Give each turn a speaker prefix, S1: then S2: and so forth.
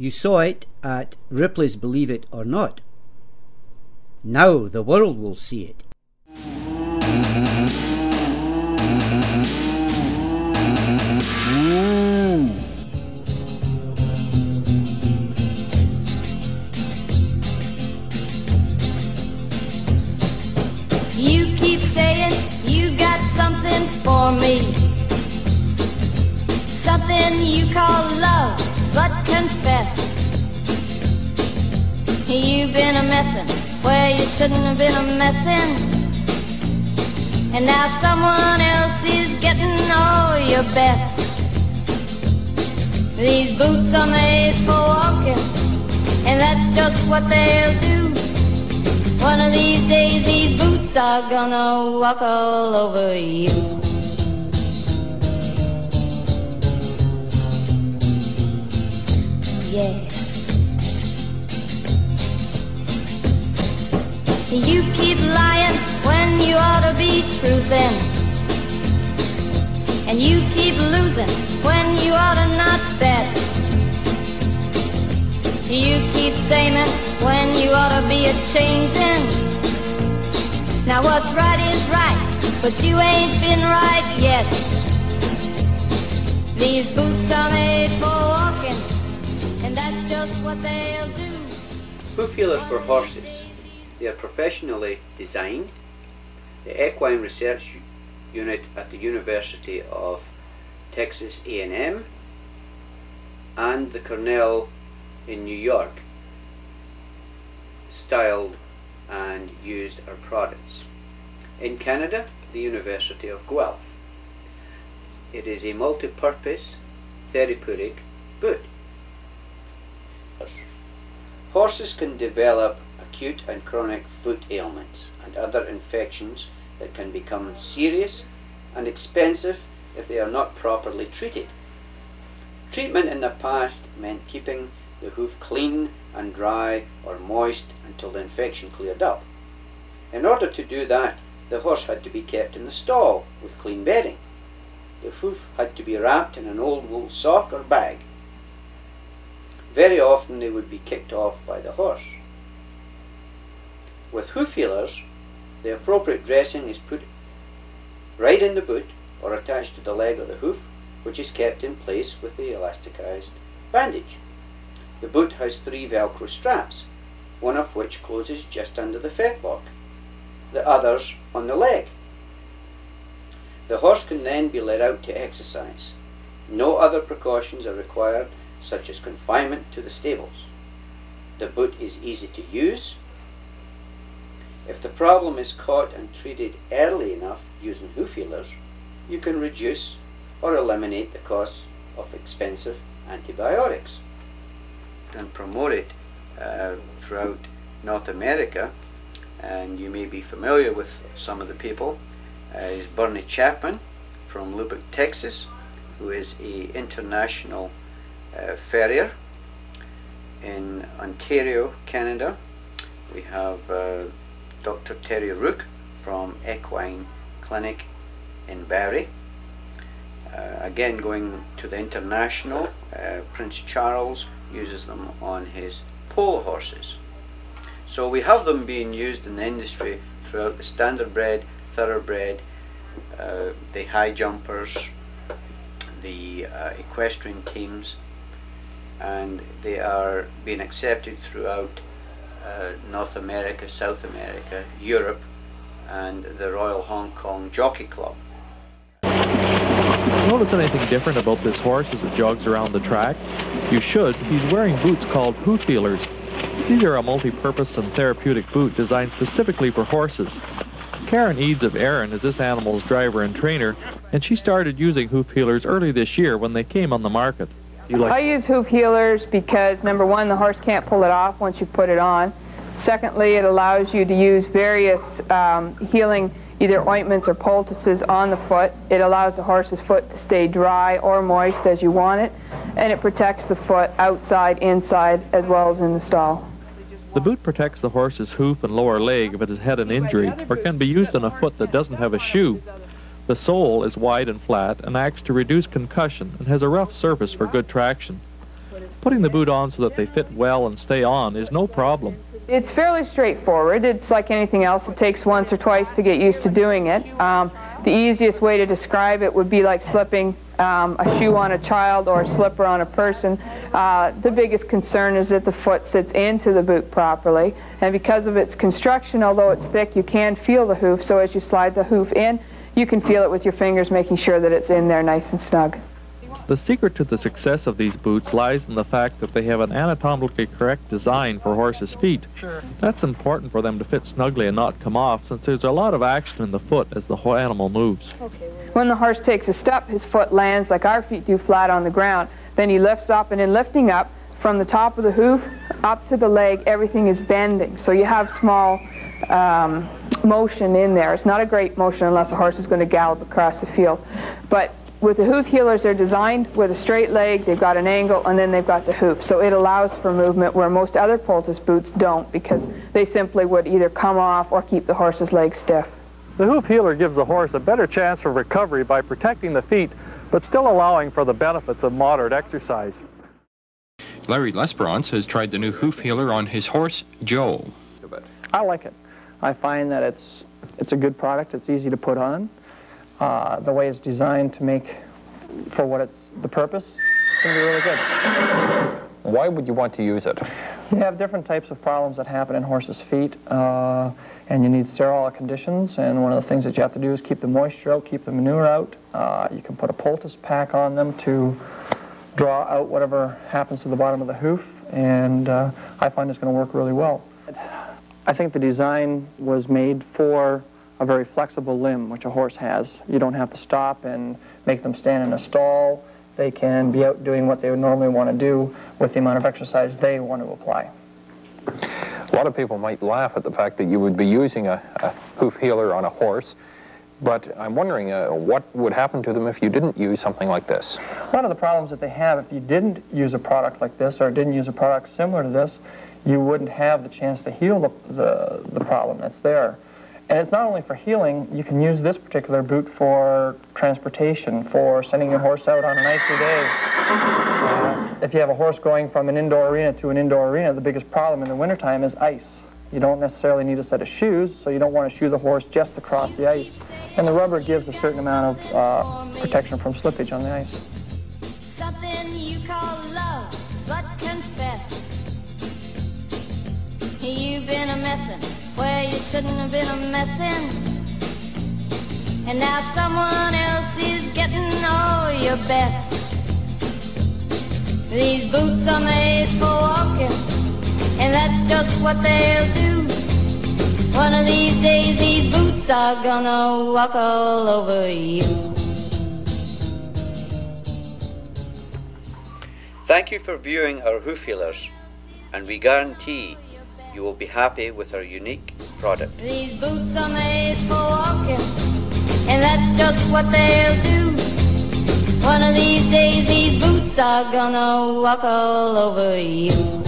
S1: You saw it at Ripley's Believe It or Not. Now the world will see it.
S2: You keep saying you got something for me, something you call love, but confess you've been a messin' where you shouldn't have been a messin', and now someone else is getting all your best. These boots are made for walking, and that's just what they'll do. One of these days these boots are gonna walk all over you. Yeah. You keep lying when you ought to be truthin', and you keep losing when you ought to not bet. You keep saying when you ought to be a-changin'. Now what's right is right, but you ain't been right yet. These boots are made for walking, and that's just what they'll do.
S3: Hoof Healers for horses. They are professionally designed. The Equine Research Unit at the University of Texas A&M and the Cornell in New York styled and used our products. In Canada, the University of Guelph. It is a multi-purpose therapeutic boot. Horses can develop acute and chronic foot ailments and other infections that can become serious and expensive if they are not properly treated. Treatment in the past meant keeping the hoof clean and dry or moist until the infection cleared up. In order to do that, the horse had to be kept in the stall with clean bedding. The hoof had to be wrapped in an old wool sock or bag. Very often they would be kicked off by the horse. With Hoof Healers, the appropriate dressing is put right in the boot or attached to the leg of the hoof, which is kept in place with the elasticized bandage. The boot has 3 Velcro straps, one of which closes just under the fetlock, the others on the leg. The horse can then be let out to exercise. No other precautions are required, such as confinement to the stables. The boot is easy to use. If the problem is caught and treated early enough using Hoof Healers, you can reduce or eliminate the cost of expensive antibiotics and promote it throughout North America. And you may be familiar with some of the people. Is Bernie Chapman from Lubbock, Texas, who is an international farrier. In Ontario, Canada, we have Dr. Terry Rook from Equine Clinic in Barrie. Again, going to the international, Prince Charles uses them on his polo horses. So we have them being used in the industry throughout the standardbred, thoroughbred, the high jumpers, the equestrian teams, and they are being accepted throughout North America, South America, Europe, and the Royal Hong Kong Jockey Club.
S4: Notice anything different about this horse as it jogs around the track? You should. He's wearing boots called Hoof Healers. These are a multi-purpose and therapeutic boot designed specifically for horses. Karen Eads of Erin is this animal's driver and trainer, and she started using Hoof Healers early this year when they came on the market.
S5: I use Hoof Healers because, number one, the horse can't pull it off once you put it on. Secondly, it allows you to use various healing, either ointments or poultices on the foot. It allows the horse's foot to stay dry or moist as you want it, and it protects the foot outside, inside, as well as in the stall.
S4: The boot protects the horse's hoof and lower leg if it has had an injury, or can be used on a foot that doesn't have a shoe. The sole is wide and flat and acts to reduce concussion and has a rough surface for good traction. Putting the boot on so that they fit well and stay on is no problem.
S5: It's fairly straightforward. It's like anything else. It takes once or twice to get used to doing it. The easiest way to describe it would be like slipping a shoe on a child or a slipper on a person. The biggest concern is that the foot sits into the boot properly, and because of its construction, although it's thick, you can feel the hoof, so as you slide the hoof in, you can feel it with your fingers, making sure that it's in there nice and snug.
S4: The secret to the success of these boots lies in the fact that they have an anatomically correct design for horses' feet.
S5: Sure.
S4: That's important for them to fit snugly and not come off, since there's a lot of action in the foot as the whole animal moves.
S5: When the horse takes a step, his foot lands like our feet do, flat on the ground. Then he lifts up, and in lifting up, from the top of the hoof up to the leg, everything is bending. So you have small motion in there. It's not a great motion unless the horse is going to gallop across the field. But with the hoof healers, they're designed with a straight leg, they've got an angle, and then they've got the hoof. So it allows for movement where most other poultice boots don't, because they simply would either come off or keep the horse's legs stiff.
S4: The hoof healer gives the horse a better chance for recovery by protecting the feet, but still allowing for the benefits of moderate exercise.
S6: Larry Lesperance has tried the new hoof healer on his horse, Joe.
S7: I like it. I find that it's a good product. It's easy to put on. The way it's designed to make for what it's the purpose, it's going to be really good.
S6: Why would you want to use it?
S7: You have different types of problems that happen in horses' feet, and you need sterile conditions, and one of the things that you have to do is keep the moisture out, keep the manure out. You can put a poultice pack on them to draw out whatever happens to the bottom of the hoof, and I find it's going to work really well. I think the design was made for a very flexible limb, which a horse has. You don't have to stop and make them stand in a stall. They can be out doing what they would normally want to do with the amount of exercise they want to apply.
S6: A lot of people might laugh at the fact that you would be using a hoof healer on a horse, but I'm wondering what would happen to them if you didn't use something like this?
S7: A lot of the problems that they have, if you didn't use a product like this or didn't use a product similar to this, you wouldn't have the chance to heal the problem that's there. And it's not only for healing. You can use this particular boot for transportation, for sending your horse out on an icy day. If you have a horse going from an indoor arena to an indoor arena, the biggest problem in the wintertime is ice. You don't necessarily need a set of shoes, so you don't want to shoe the horse just across the ice. And the rubber gives a certain amount of protection from slippage on the ice.
S2: Something you call love, but confess. You've been a messin' where you shouldn't have been a messin', and now someone else is getting all your best. These boots are made for walking, and that's just what they'll do. One of these days these boots are gonna walk all over you.
S3: Thank you for viewing our hoof healers, and we guarantee you will be happy with our unique product.
S2: These boots are made for walking, and that's just what they'll do. One of these days these boots are gonna walk all over you.